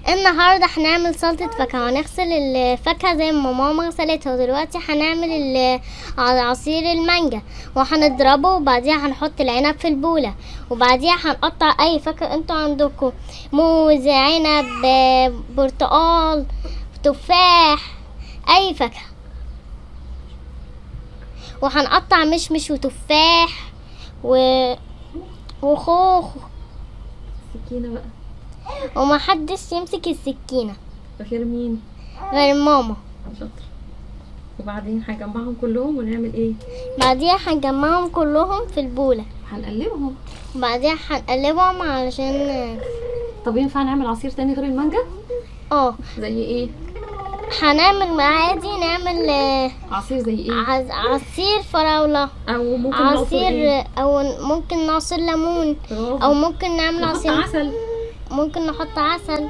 النهارده هنعمل سلطة فاكهة، هنغسل الفاكهة زي ما ماما غسلتها. دلوقتي هنعمل عصير المانجا وهنضربه، وبعديها هنحط العنب في البولة، وبعديها هنقطع اي فاكهة انتوا عندكم، موز، عنب، برتقال، تفاح، اي فاكهة، وهنقطع مشمش وتفاح وخوخ، سكينة بقى. وما حدش يمسك السكينة غير مين؟ غير ماما. شاطر. وبعدين هنجمعهم كلهم ونعمل ايه؟ بعديها هنجمعهم كلهم في البولة، هنقلبهم. بعديها هنقلبهم علشان طب ينفع نعمل عصير تاني غير المانجا؟ زي ايه؟ هنعمل عادي، نعمل عصير زي ايه؟ عصير فراولة، او ممكن عصير إيه؟ او ممكن نعصر ليمون، او ممكن نعمل نحط عصير عسل. ممكن نحط عسل.